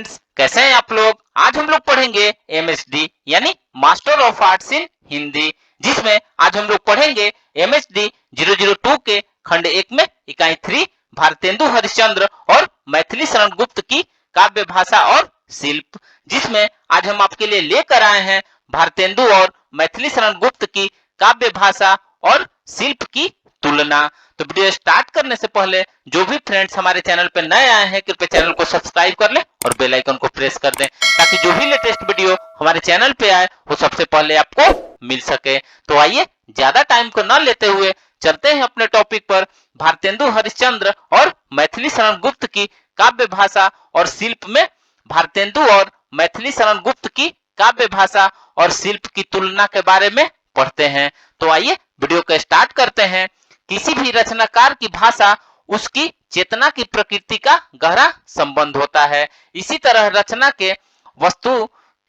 Friends, कैसे हैं आप लोग। आज हम लोग पढ़ेंगे एमएसडी यानी मास्टर ऑफ आर्ट्स इन हिंदी, जिसमें आज हम लोग पढ़ेंगे एमएसडी 002 के खंड 1 में इकाई 3 भारतेंदु हरिश्चंद्र और मैथिली शरण गुप्त की काव्य भाषा और शिल्प, जिसमें आज हम आपके लिए लेकर आए हैं भारतेंदु और मैथिली शरण गुप्त की काव्य भाषा और शिल्प की तुलना। तो वीडियो स्टार्ट करने से पहले जो भी फ्रेंड्स हमारे चैनल पे नए आए हैं कृपया चैनल को सब्सक्राइब कर लें और बेल आइकन को प्रेस कर दें, ताकि जो भी लेटेस्ट वीडियो हमारे चैनल पे आए वो सबसे पहले आपको मिल सके। तो आइए ज्यादा टाइम को न लेते हुए चलते हैं अपने टॉपिक पर। भारतेंदु हरिश्चंद्र और मैथिली शरण गुप्त की काव्य भाषा और शिल्प में भारतेंदु और मैथिली शरण गुप्त की काव्य भाषा और शिल्प की तुलना के बारे में पढ़ते हैं। तो आइए वीडियो को स्टार्ट करते हैं। किसी भी रचनाकार की भाषा उसकी चेतना की प्रकृति का गहरा संबंध होता है। इसी तरह रचना के वस्तु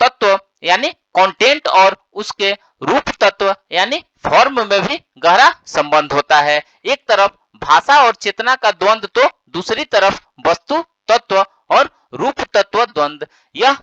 तत्व यानी कंटेंट और उसके रूप तत्व यानी फॉर्म में भी गहरा संबंध होता है। एक तरफ भाषा और चेतना का द्वंद्व तो दूसरी तरफ वस्तु तत्व और रूप तत्व द्वंद्व। यह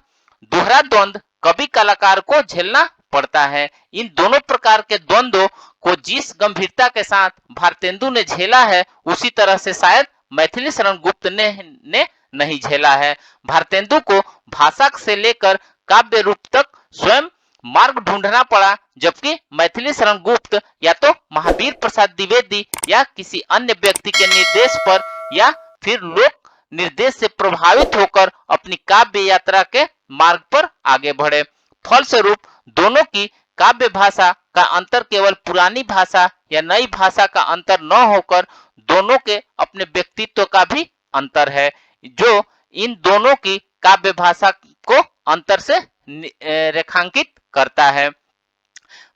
दोहरा द्वंद्व कवि कलाकार को झेलना पड़ता है। इन दोनों प्रकार के द्वंद्वों को जिस गंभीरता के साथ भारतेंदु ने झेला है उसी तरह से शायद मैथिली शरण गुप्त ने नहीं झेला है। भारतेंदु को भाषा से लेकर काव्य रूप तक स्वयं मार्ग ढूंढना पड़ा, जबकि मैथिली शरण गुप्त या तो महावीर प्रसाद द्विवेदी या किसी अन्य व्यक्ति के निर्देश पर या फिर लोक निर्देश से प्रभावित होकर अपनी काव्य यात्रा के मार्ग पर आगे बढ़े। फलस्वरूप दोनों की काव्य भाषा का अंतर केवल पुरानी भाषा या नई भाषा का अंतर न होकर दोनों के अपने व्यक्तित्व का भी अंतर है, जो इन दोनों की काव्य भाषा को अंतर से रेखांकित करता है।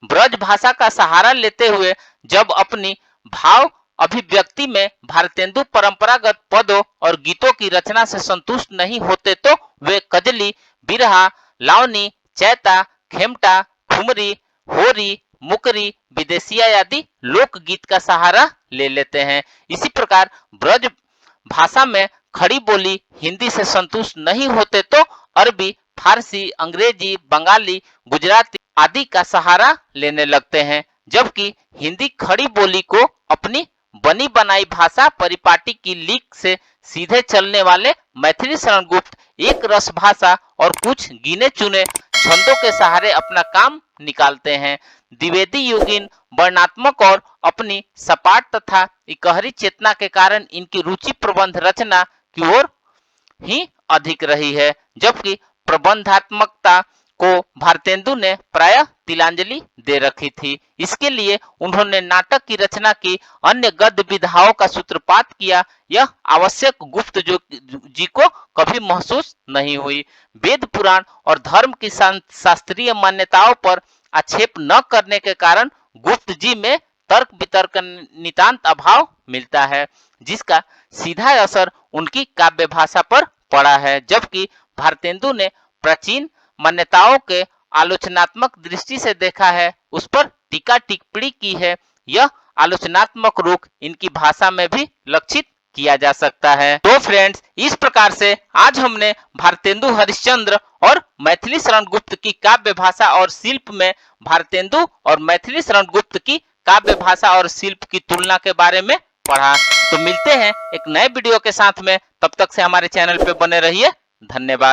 ब्रज भाषा का सहारा लेते हुए जब अपनी भाव अभिव्यक्ति में भारतेंदु परंपरागत पदों और गीतों की रचना से संतुष्ट नहीं होते तो वे कजली, बिरहा, लावनी, चैता, खेमटा, खुमरी, होरी, मुकरी, विदेशिया आदि लोकगीत का सहारा ले लेते हैं। इसी प्रकार ब्रज भाषा में खड़ी बोली हिंदी से संतुष्ट नहीं होते तो अरबी, फारसी, अंग्रेजी, बंगाली, गुजराती आदि का सहारा लेने लगते हैं, जबकि हिंदी खड़ी बोली को अपनी बनी बनाई भाषा परिपाटी की लीक से सीधे चलने वाले मैथिली शरण गुप्त एक रस भाषा और कुछ गिने चुने छंदों के सहारे अपना काम निकालते हैं। द्विवेदी युगीन वर्णात्मक और अपनी सपाट तथा इकहरी चेतना के कारण इनकी रुचि प्रबंध रचना की ओर ही अधिक रही है, जबकि प्रबंधात्मकता को भारतेंदु ने प्रायः तिलांजलि दे रखी थी। इसके लिए उन्होंने नाटक की रचना की, अन्य गद्य विधाओं का सूत्रपात किया। यह आवश्यक गुप्त जी को कभी महसूस नहीं हुई। वेद पुराण और धर्म की शास्त्रीय मान्यताओं पर आक्षेप न करने के कारण गुप्त जी में तर्क वितर्क नितांत अभाव मिलता है, जिसका सीधा असर उनकी काव्य भाषा पर पड़ा है। जबकि भारतेंदु ने प्राचीन मान्यताओं के आलोचनात्मक दृष्टि से देखा है, उस पर टीका टिप्पणी की है। यह आलोचनात्मक रुख इनकी भाषा में भी लक्षित किया जा सकता है। तो फ्रेंड्स, इस प्रकार से आज हमने भारतेंदु हरिश्चंद्र और मैथिली शरण गुप्त की काव्य भाषा और शिल्प में भारतेंदु और मैथिली शरण गुप्त की काव्य भाषा और शिल्प की तुलना के बारे में पढ़ा। तो मिलते हैं एक नए वीडियो के साथ में, तब तक से हमारे चैनल पे बने रहिए। धन्यवाद।